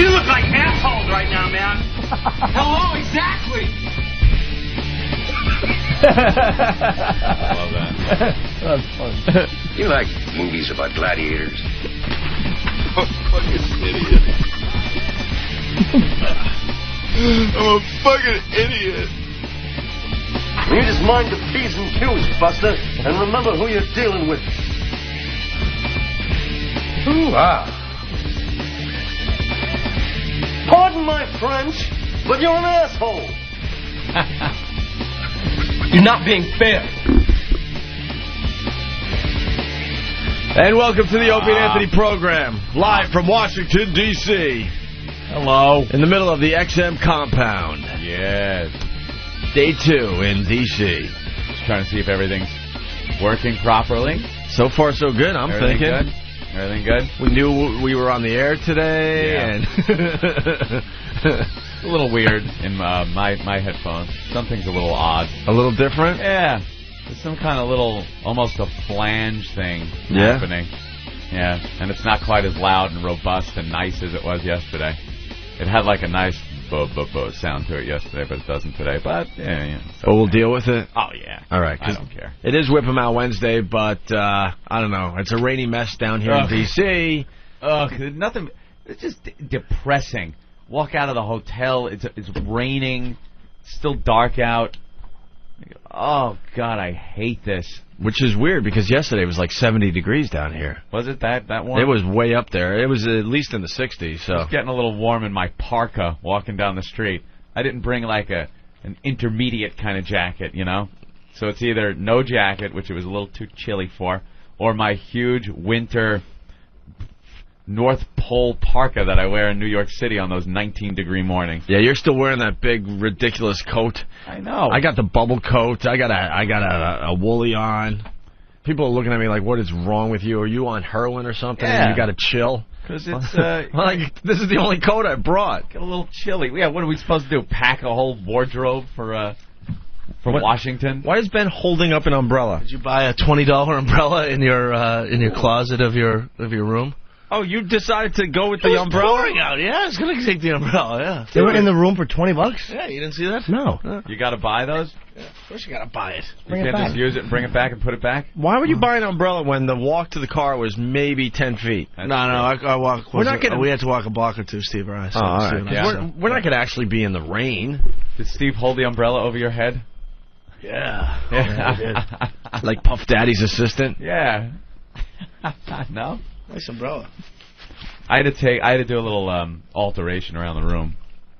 We look like assholes right now, man. Hello, exactly. I love that. That's fun. You like movies about gladiators? I'm a fucking idiot. I'm a fucking idiot. You just mind the P's and Q's, Buster, and remember who you're dealing with. Ooh-ah. Pardon my French, but you're an asshole. You're not being fair. And welcome to the Opie and Anthony program, live from Washington, D.C. Hello. In the middle of the XM compound. Yes. Day 2 in D.C. Just trying to see if everything's working properly. So far, so good, I'm thinking. Good? Everything good? We knew we were on the air today, and a little weird in my headphones. Something's a little odd. A little different? Yeah. There's some kind of little, almost a flange thing happening. Yeah. And it's not quite as loud and robust and nice as it was yesterday. It had like a nice bo sound to it yesterday, but it doesn't today. But, yeah. But we'll deal with it? Oh, yeah. All right. I don't care. It is Whip 'em Out Wednesday, but I don't know. It's a rainy mess down here in D.C. Nothing. It's just depressing. Walk out of the hotel. It's raining. It's still dark out. Oh, God, I hate this. Which is weird, because yesterday it was like 70 degrees down here. Was it that warm? It was way up there. It was at least in the 60s. So it's getting a little warm in my parka walking down the street. I didn't bring like an intermediate kind of jacket, you know? So it's either no jacket, which it was a little too chilly for, or my huge winter North Pole parka that I wear in New York City on those 19-degree mornings. Yeah, you're still wearing that big, ridiculous coat. I know. I got the bubble coat. I got a woolly on. People are looking at me like, what is wrong with you? Are you on heroin or something? Yeah. And you got to chill? Because it's... like, this is the only coat I brought. Get a little chilly. Yeah, what are we supposed to do? Pack a whole wardrobe for Washington? Why is Ben holding up an umbrella? Did you buy a $20 umbrella in your closet of your room? Oh, you decided to go with the umbrella? Pouring out. Yeah, I was going to take the umbrella, yeah. They were in the room for $20? Yeah, you didn't see that? No. You got to buy those? Yeah, of course you got to buy it. You can't just use it and bring it back and put it back? Why would you buy an umbrella when the walk to the car was maybe 10 feet? No, I walk. We're not gonna, we had to walk a block or two, Steve or I. So all right. yeah. We're not going to actually be in the rain. Did Steve hold the umbrella over your head? Yeah. Like Puff Daddy's assistant? Yeah. No? Nice umbrella. I had to do a little alteration around the room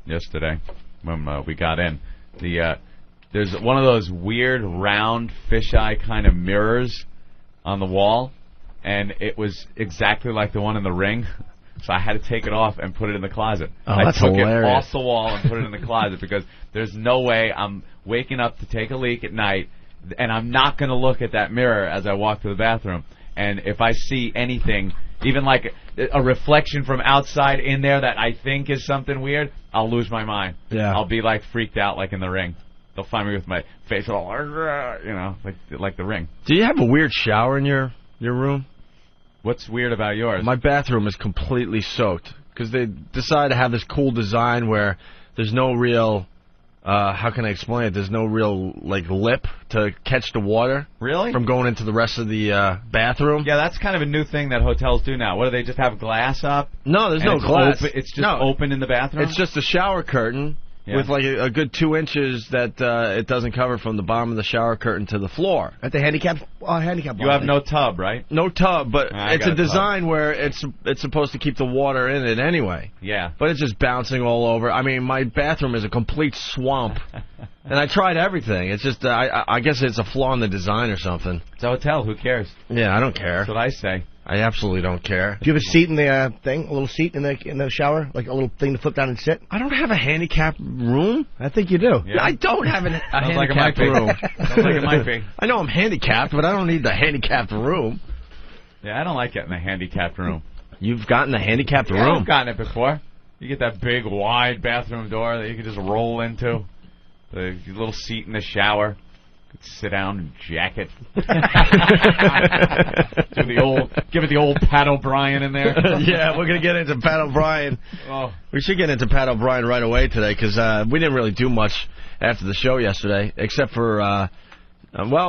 yesterday when we got in. There's one of those weird round fisheye kind of mirrors on the wall, and it was exactly like the one in the Ring. So I had to take it off and put it in the closet. Oh, I that's took hilarious. it off the wall and put it in the closet because there's no way I'm waking up to take a leak at night, and I'm not going to look at that mirror as I walk to the bathroom. And if I see anything, even like a reflection from outside in there that I think is something weird, I'll lose my mind. Yeah. I'll be like freaked out like in the Ring. They'll find me with my face all, like the Ring. Do you have a weird shower in your room? What's weird about yours? My bathroom is completely soaked because they decided to have this cool design where there's no real, how can I explain it? There's no real, lip to catch the water. Really? From going into the rest of the bathroom. Yeah, that's kind of a new thing that hotels do now. What, do they just have glass up? No, there's no glass. It's just open in the bathroom? It's just a shower curtain. Yeah. With a good 2 inches that it doesn't cover from the bottom of the shower curtain to the floor. At the handicap You have no tub, right? No tub, but it's a design where it's supposed to keep the water in it anyway. Yeah. But it's just bouncing all over. I mean, my bathroom is a complete swamp. And I tried everything. It's just, I guess it's a flaw in the design or something. It's a hotel. Who cares? Yeah, I don't care. That's what I say. I absolutely don't care. Do you have a seat in the thing? A little seat in the shower? Like a little thing to flip down and sit? I don't have a handicapped room. I think you do. Yeah. I don't have a handicapped room. Sounds like it might be. I know I'm handicapped, but I don't need the handicapped room. Yeah, I don't like getting a handicapped room. You've gotten a handicapped room? I've gotten it before. You get that big, wide bathroom door that you can just roll into. The little seat in the shower. Sit down and jack it. Give it the old Pat O'Brien in there. Yeah, we're going to get into Pat O'Brien. Oh. We should get into Pat O'Brien right away today because we didn't really do much after the show yesterday, except for,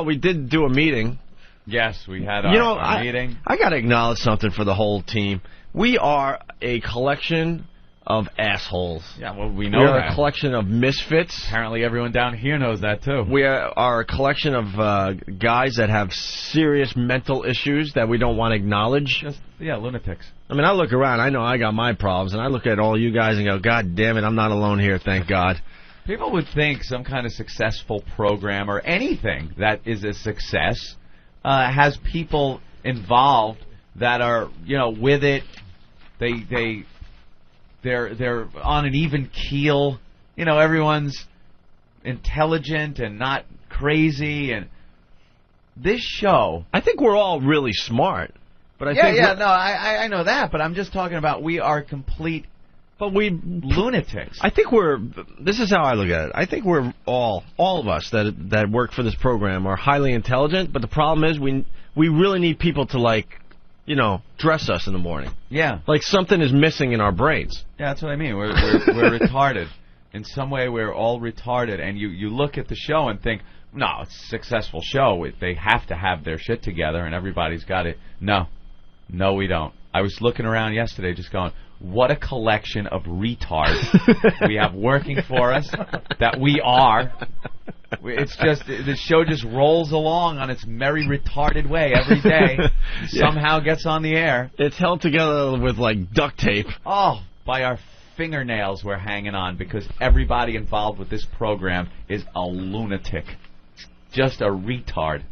we did do a meeting. Yes, we had our meeting. I got to acknowledge something for the whole team. We are a collection of assholes. Yeah, well, we know We are that. a collection of misfits. Apparently everyone down here knows that, too. We are a collection of guys that have serious mental issues that we don't want to acknowledge. Lunatics. I mean, I look around. I know I got my problems, and I look at all you guys and go, God damn it, I'm not alone here, thank God. People would think some kind of successful program or anything that is a success has people involved that are, with it. They're on an even keel. Everyone's intelligent and not crazy. And this show, I think we're all really smart. But I I know that. But I'm just talking about we are complete. But we lunatics. I think this is how I look at it. I think we're all of us that work for this program are highly intelligent, but the problem is we really need people to dress us in the morning. Yeah. Like something is missing in our brains. Yeah, that's what I mean. We're retarded. In some way we're all retarded, and you look at the show and think, no, it's a successful show. They have to have their shit together and everybody's got it. No, we don't. I was looking around yesterday just going, what a collection of retards we have working for us, that we are. It's just, the show just rolls along on its merry retarded way every day. Somehow gets on the air. It's held together with, duct tape. Oh, by our fingernails we're hanging on because everybody involved with this program is a lunatic. Just a retard.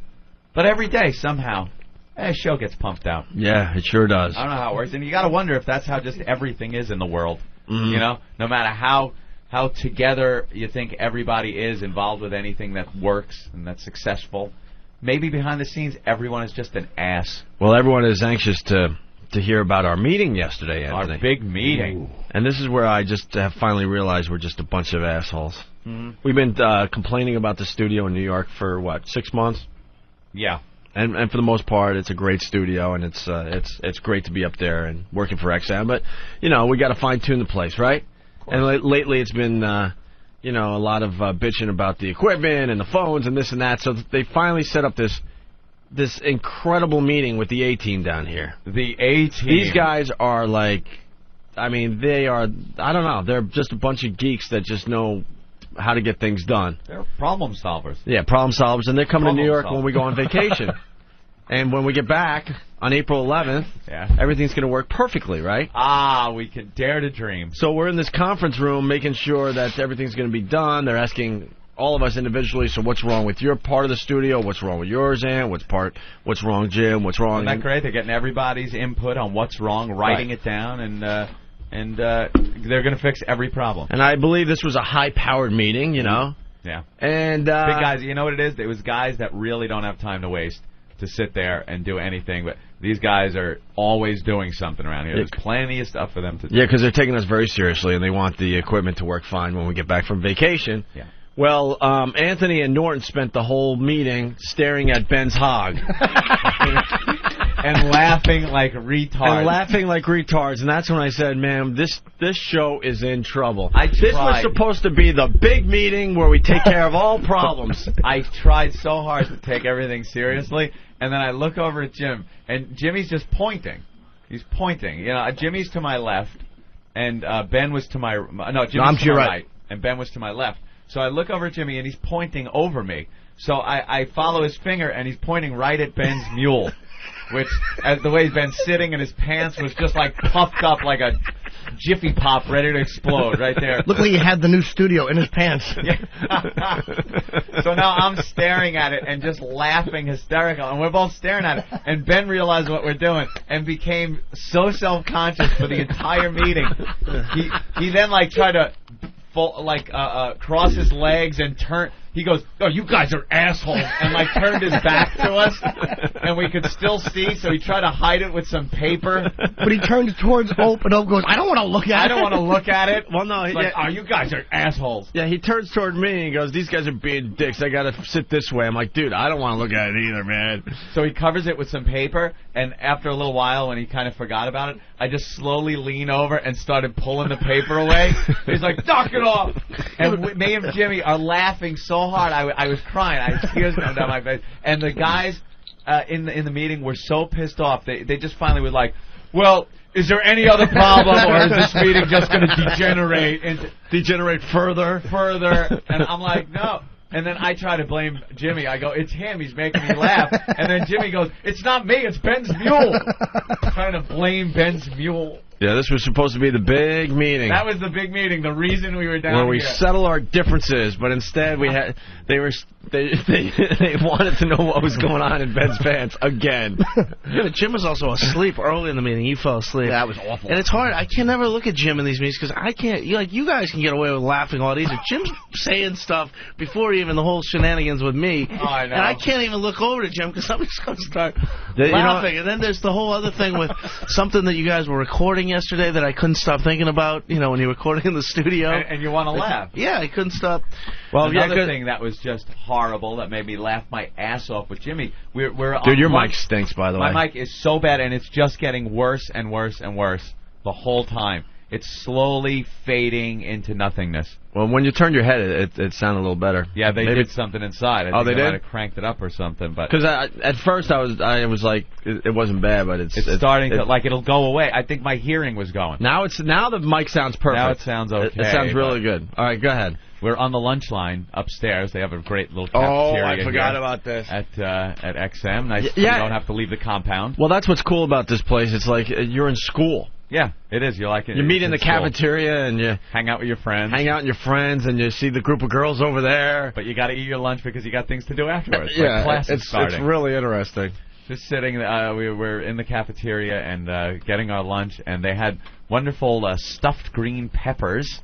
But every day, somehow, a show gets pumped out. Yeah, it sure does. I don't know how it works. And you got to wonder if that's how just everything is in the world. Mm-hmm. No matter how together you think everybody is involved with anything that works and that's successful, maybe behind the scenes everyone is just an ass. Well, everyone is anxious to hear about our meeting yesterday, Anthony. Our big meeting. Ooh. And this is where I just have finally realized we're just a bunch of assholes. Mm-hmm. We've been complaining about the studio in New York for, 6 months? Yeah. And for the most part, it's a great studio, and it's great to be up there and working for XM. But, we got to fine-tune the place, right? And lately it's been, a lot of bitching about the equipment and the phones and this and that. So they finally set up this incredible meeting with the A-team down here. The A-team. These guys are they are, I don't know, they're just a bunch of geeks that just know how to get things done. They're problem solvers. Yeah, problem solvers, and they're coming to New York when we go on vacation. And when we get back on April 11th, everything's going to work perfectly, right? We can dare to dream. So we're in this conference room making sure that everything's going to be done. They're asking all of us individually, so what's wrong with your part of the studio? What's wrong with yours, Ann? What's wrong, Jim? What's wrong? Isn't that great? They're getting everybody's input on what's wrong, writing it down, and they're going to fix every problem. And I believe this was a high-powered meeting, Yeah. And big guys, you know what it is? It was guys that really don't have time to waste to sit there and do anything, but these guys are always doing something around here. There's plenty of stuff for them to do. Yeah, because they're taking us very seriously, and they want the equipment to work fine when we get back from vacation. Yeah. Well, Anthony and Norton spent the whole meeting staring at Ben's hog. And laughing like retards. And that's when I said, man, this show is in trouble. This was supposed to be the big meeting where we take care of all problems. I tried so hard to take everything seriously, and then I look over at Jim, and Jimmy's just pointing. He's pointing. Jimmy's to my left, and Ben was to my... No, Jimmy's to my right, and Ben was to my left. So I look over at Jimmy, and he's pointing over me. So I follow his finger, and he's pointing right at Ben's mule, which, as the way he's been sitting, and his pants was just puffed up like a Jiffy Pop ready to explode right there. Look like he had the new studio in his pants. So now I'm staring at it and just laughing hysterical, and we're both staring at it. And Ben realized what we're doing and became so self-conscious for the entire meeting. He then tried to cross his legs and he goes, "Oh, you guys are assholes," and like turned his back to us, and we could still see. So he tried to hide it with some paper. But he turned towards Ope, and Ope goes, "I don't want to look at it. I don't want to look at it." Well, no, Like, "Oh, you guys are assholes." Yeah, he turns toward me and goes, "These guys are being dicks. I gotta sit this way." I'm like, "Dude, I don't want to look at it either, man." So he covers it with some paper, and after a little while, when he kind of forgot about it, I just slowly lean over and started pulling the paper away. He's like, "Knock it off!" And me and Jimmy are laughing so hard, I was crying. I had tears coming down my face. And the guys in the meeting were so pissed off. They just finally were like, "Well, is there any other problem, or is this meeting just going to degenerate further?" And I'm like, "No." And then I try to blame Jimmy. I go, "It's him. He's making me laugh." And then Jimmy goes, "It's not me. It's Ben's mule." Trying to blame Ben's mule. Yeah, this was supposed to be the big meeting. That was the big meeting. The reason we were down where here. we settle our differences, but instead they wanted to know what was going on in Ben's pants again. Yeah, but Jim was also asleep early in the meeting. He fell asleep. Yeah, that was awful. And it's hard. I can never look at Jim in these meetings because I can't. You guys can get away with laughing all easy. Jim's saying stuff before even the whole shenanigans with me. Oh, I know. And I can't even look over to Jim because somebody's going to start laughing. And then there's the whole other thing with something that you guys were recording yesterday that I couldn't stop thinking about. You know, when you're recording in the studio. And you want to laugh. Yeah, I couldn't stop. Well, another thing that was just horrible that made me laugh my ass off with Jimmy. We're Dude, your lunch. mic stinks, by the way. My mic is so bad, and it's just getting worse and worse and worse the whole time. It's slowly fading into nothingness. Well, when you turned your head, it sounded a little better. Yeah, they did something inside. I think they did? might have cranked it up or something. Because at first I was like, it wasn't bad, but it's starting to like it'll go away. I think my hearing was going. Now the mic sounds perfect. Now it sounds okay. It sounds really good. All right, go ahead. We're on the lunch line upstairs. They have a great little cafeteria. Oh, I forgot about this. At XM. Nice. Yeah. You don't have to leave the compound. Well, that's what's cool about this place. It's like you're in school. Yeah, it is. You like it. You meet in the cafeteria and you hang out with your friends. And you see the group of girls over there. But you got to eat your lunch because you got things to do afterwards. Yeah, like class is starting. It's really interesting. Just sitting, we were in the cafeteria and getting our lunch, and they had wonderful stuffed green peppers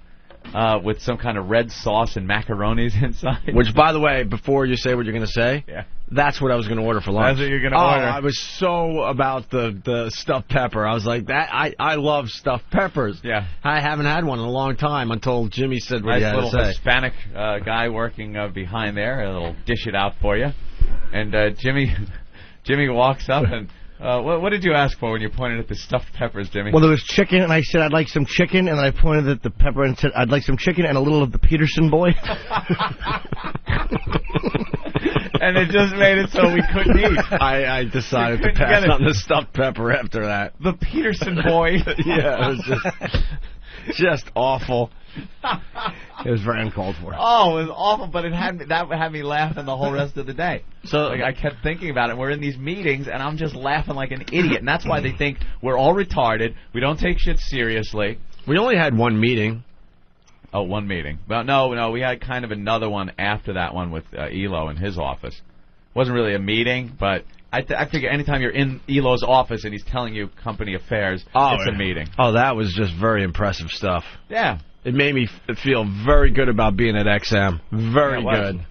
with some kind of red sauce and macaronis inside. Which, by the way, before you say what you're going to say, that's what I was going to order for lunch. That's what you're going to order. I was so about the stuffed pepper. I was like, I love stuffed peppers. Yeah. I haven't had one in a long time until Jimmy said what he had to say. Nice little Hispanic guy working behind there. He'll dish it out for you. And Jimmy walks up and... what did you ask for when you pointed at the stuffed peppers, Jimmy? Well, there was chicken, and I said I'd like some chicken, and I pointed at the pepper and said I'd like some chicken and a little of the Peterson boy. And it just made it so we couldn't eat. I decided to pass on the stuffed pepper after that. The Peterson boy. Yeah, it was just awful. It was very uncalled for. Oh, it was awful, but that had me laughing the whole rest of the day. So I kept thinking about it. We're in these meetings, and I'm just laughing like an idiot. And that's why they think we're all retarded. We don't take shit seriously. We only had one meeting. Oh, one meeting. Well, no, we had kind of another one after that one with Elo in his office. It wasn't really a meeting, but I figure anytime you're in Elo's office and he's telling you company affairs, it's a meeting. Oh, that was just very impressive stuff. Yeah. It made me feel very good about being at XM. Very good.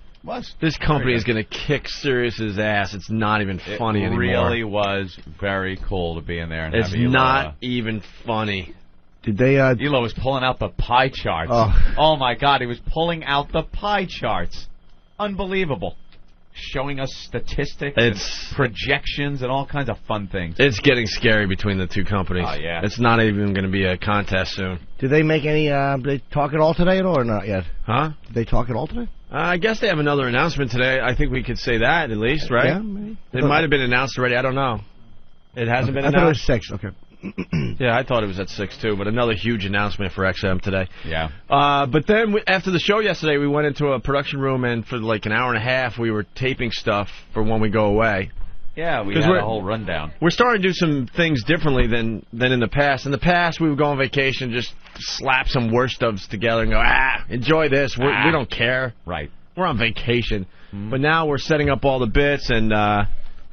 This company is going to kick Sirius's ass. It's not even funny anymore. It really was very cool to be in there. And it's not even funny. Did they? Elo was pulling out the pie charts. Oh my God, he was pulling out the pie charts. Unbelievable. Showing us statistics, and projections, and all kinds of fun things. It's getting scary between the two companies. Oh, yeah. It's not even going to be a contest soon. Did they make any, did they talk at all today or not yet? Huh? Did they talk at all today? I guess they have another announcement today. I think we could say that at least, right? Yeah, maybe. It might have been announced already. I don't know. It hasn't been announced? I thought it was 6. Okay. Yeah, I thought it was at 6 too, but another huge announcement for XM today. Yeah. But then after the show yesterday, we went into a production room, and for like an hour and a half, we were taping stuff for when we go away. Yeah, we had a whole rundown. We're starting to do some things differently than in the past. In the past, we would go on vacation, just slap some worst ofs together and go, enjoy this. We don't care. Right. We're on vacation. But now we're setting up all the bits and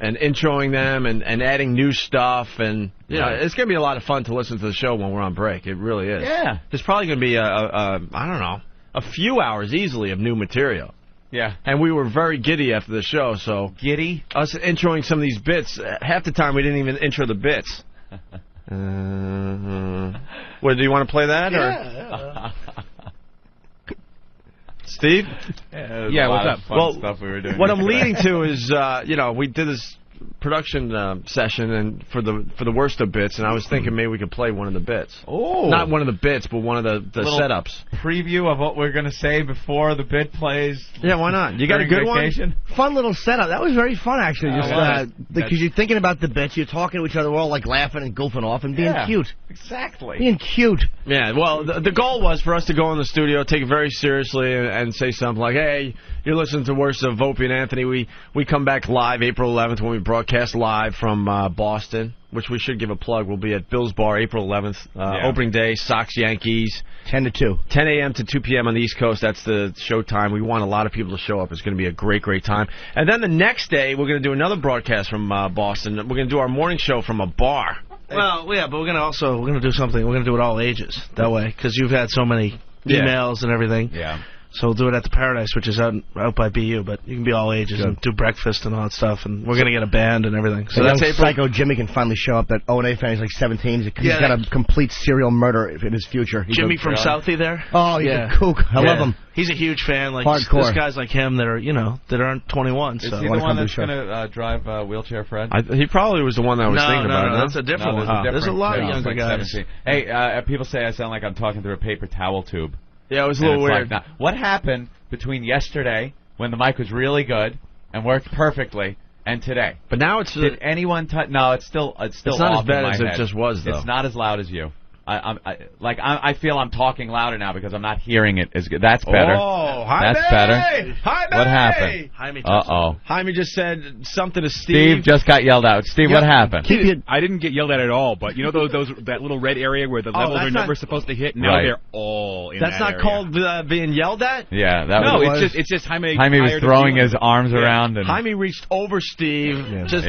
introing them and adding new stuff. And you know, it's going to be a lot of fun to listen to the show when we're on break. It really is. Yeah. There's probably going to be, I don't know, a few hours easily of new material. Yeah. And we were very giddy after the show, so... Giddy? Us introing some of these bits, half the time we didn't even intro the bits. What, do you want to play that? Yeah. Steve? Yeah, what's up? Fun stuff we were doing. What I'm leading to is, we did this production session and for the worst of bits, and I was thinking maybe we could play one of the bits. Oh. Not one of the bits, but one of the setups. Preview of what we're going to say before the bit plays. Yeah, why not? You got a good vacation? one? Fun little setup. That was very fun, actually. Because you're thinking about the bits, you're talking to each other, we're all like laughing and goofing off and being cute. Exactly. Being cute. Yeah, well, the goal was for us to go in the studio, take it very seriously, and say something like, hey, you're listening to Worst of Opie and Anthony. We come back live April 11th when we broadcast live from Boston, which we should give a plug. We'll be at Bill's Bar April 11th, opening day, Sox Yankees. 10 to 2. 10 a.m. to 2 p.m. on the East Coast. That's the show time. We want a lot of people to show up. It's going to be a great, great time. And then the next day, we're going to do another broadcast from Boston. We're going to do our morning show from a bar. Well, yeah, but we're going to do something. We're going to do it all ages that way because you've had so many emails and everything. Yeah. So we'll do it at the Paradise, which is out by BU, but you can be all ages and do breakfast and all that stuff, and we're going to get a band and everything. So that's April. Psycho Jimmy can finally show up. That O&A fan, he's like 17. He's got a complete serial murder in his future. Jimmy from Southie there? Oh, he's a kook. I love him. He's a huge fan. Like hardcore. There's guys like him that are, that aren't 21. Is so he the one that's going to drive Wheelchair Fred? He probably was the one that I was thinking about. No, that's a different one. There's a lot of younger guys. 17. Hey, people say I sound like I'm talking through a paper towel tube. Yeah, it was a little weird. Like, what happened between yesterday, when the mic was really good and worked perfectly, and today? But now it's... Did anyone touch... No, it's still it's not off as bad in my as head. it just was, though. It's not as loud as you. I feel I'm talking louder now because I'm not hearing it as good. That's better. Oh, Jaime! That's better. Jaime! What happened? Jaime Jaime just said something to Steve. Steve just got yelled out. Steve, what happened? I didn't get yelled at all, but you know that little red area where the levels are never supposed to hit? Now they're all in That's that not called being yelled at? Yeah, that no, was... it's just Jaime was throwing his arms around. And Jaime reached over Steve, just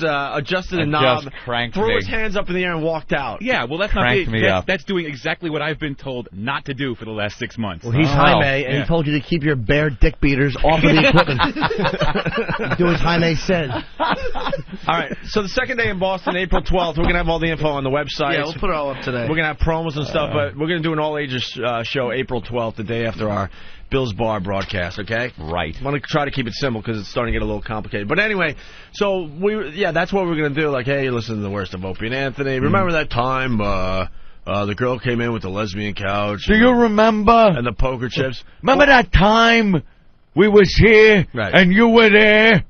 adjusted a and knob, just threw his hands up in the air and walked out. Yeah, well, that's cranked not me up. That's doing exactly what I've been told not to do for the last 6 months. Well, he's Jaime, and he told you to keep your bare dick beaters off of the equipment. Do as Jaime said. All right, so the second day in Boston, April 12th, we're going to have all the info on the website. Yeah, we'll put it all up today. We're going to have promos and stuff, but we're going to do an all-ages show April 12th, the day after our Bill's Bar broadcast, okay? Right. I want to try to keep it simple because it's starting to get a little complicated. But anyway, so that's what we're going to do. Like, hey, listen to the Worst of Opie and Anthony. Remember that time the girl came in with the lesbian couch? Do you remember? And the poker chips. Remember that time we was here and you were there?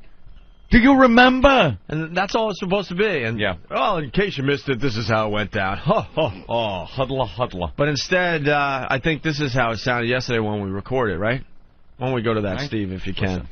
Do you remember? And that's all it's supposed to be. And well, in case you missed it, this is how it went down. Huddler. But instead, I think this is how it sounded yesterday when we recorded, right? Why don't we go to that, Steve, if you can? Listen.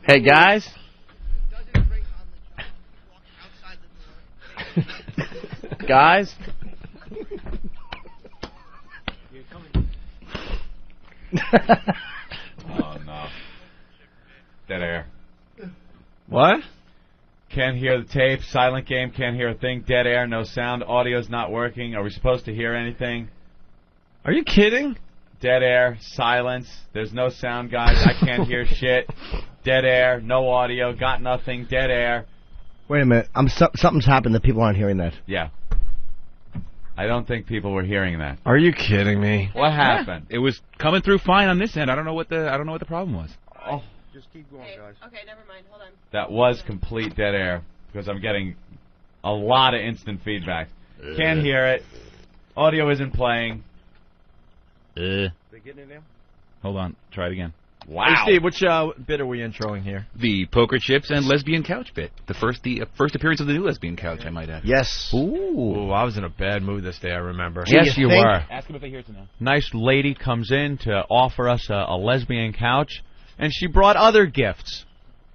Hey, guys. Guys? Oh, no. Dead air. What? Can't hear the tape. Silent game. Can't hear a thing. Dead air. No sound. Audio's not working. Are we supposed to hear anything? Are you kidding? Dead air. Silence. There's no sound, guys. I can't hear shit. Dead air. No audio. Got nothing. Dead air. Wait a minute. Something's happened that people aren't hearing that. Yeah. I don't think people were hearing that. Are you kidding me? What happened? It was coming through fine on this end. I don't know what the problem was. Oh. Just keep going, guys. Okay, never mind. Hold on. That was complete dead air because I'm getting a lot of instant feedback. Can't hear it. Audio isn't playing. They getting it now? Hold on. Try it again. Wow. Hey, Steve, which bit are we introing here? The poker chips and lesbian couch bit. The first appearance of the new lesbian couch, I might add. Yes. Ooh, I was in a bad mood this day, I remember. Yes, you were. Ask him if they hear it now. Nice lady comes in to offer us a lesbian couch, and she brought other gifts.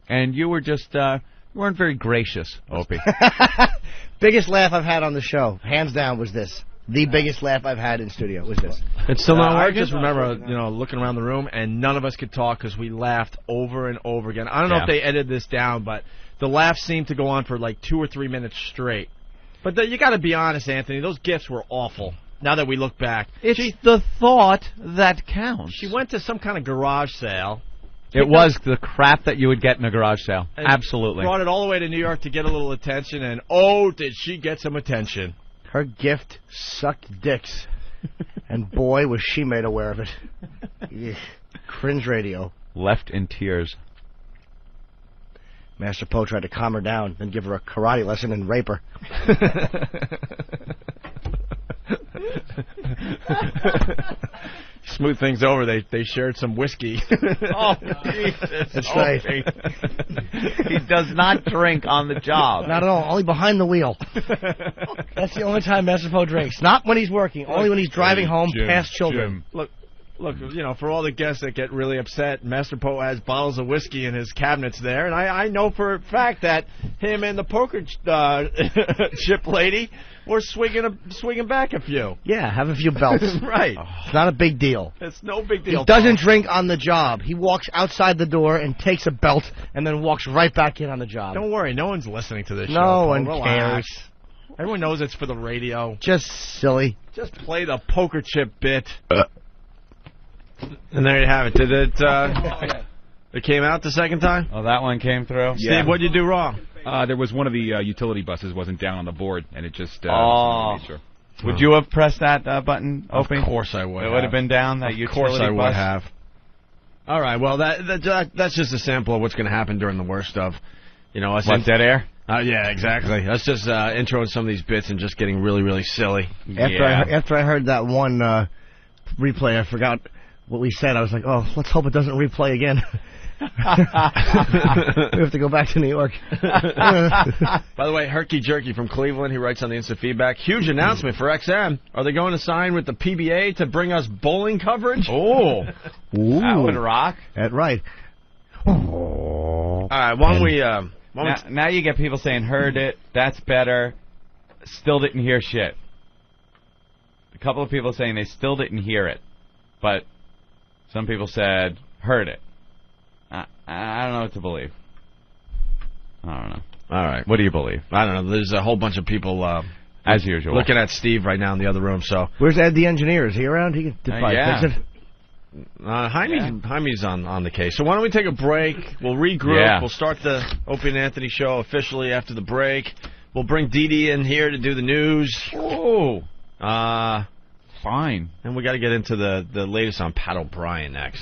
And you were just, you weren't very gracious, Opie. Biggest laugh I've had on the show, hands down, was this. The biggest laugh I've had in studio was this. It's still not working? I just remember, looking around the room, and none of us could talk because we laughed over and over again. I don't know if they edited this down, but the laugh seemed to go on for like 2 or 3 minutes straight. But you got to be honest, Anthony, those gifts were awful. Now that we look back. It's the thought that counts. She went to some kind of garage sale. It was the crap that you would get in a garage sale. Absolutely. Brought it all the way to New York to get a little attention, and oh, did she get some attention. Her gift sucked dicks, and boy, was she made aware of it. Yeah. Cringe radio. Left in tears. Master Poe tried to calm her down, then give her a karate lesson and rape her. Smooth things over. They shared some whiskey. Oh, Jesus. That's right. He does not drink on the job. Not at all. Only behind the wheel. That's the only time Master Poe drinks. Not when he's working. Only when he's driving home past children. Look, for all the guests that get really upset, Master Poe has bottles of whiskey in his cabinets there, and I know for a fact that him and the poker chip lady were swinging back a few. Yeah, have a few belts. Right. It's not a big deal. It's no big deal. He doesn't drink on the job. He walks outside the door and takes a belt and then walks right back in on the job. Don't worry, no one's listening to this show. No one Relax. cares. Everyone knows it's for the radio. Just silly. Just play the poker chip bit. And there you have it. Did it? It came out the second time? Oh, that one came through? Steve, what'd you do wrong? There was one of the utility buses wasn't down on the board, and it just... Sure. Would you have pressed that button, Opie? Of course I would. It would have been down, that utility bus? Of course I would have. All right, well, that's just a sample of what's going to happen during the worst of, us. What, dead air? Yeah, exactly. That's just introing some of these bits and just getting really, really silly. After I heard that one replay, I forgot what we said. I was like, oh, let's hope it doesn't replay again. We have to go back to New York. By the way, Herky Jerky from Cleveland, he writes on the instant feedback, huge announcement for XM. Are they going to sign with the PBA to bring us bowling coverage? Oh, that would rock. That's right. All right, why don't we... Now you get people saying, heard it, that's better, still didn't hear shit. A couple of people saying they still didn't hear it, but some people said, heard it. I don't know what to believe. I don't know. All right. What do you believe? I don't know. There's a whole bunch of people, as usual, looking at Steve right now in the other room. So where's Ed the engineer? Is he around? He can fix it. Jaime's on the case. So why don't we take a break? We'll regroup. Yeah. We'll start the Opie and Anthony show officially after the break. We'll bring Dee Dee in here to do the news. Oh. Fine. And we got to get into the latest on Pat O'Brien next.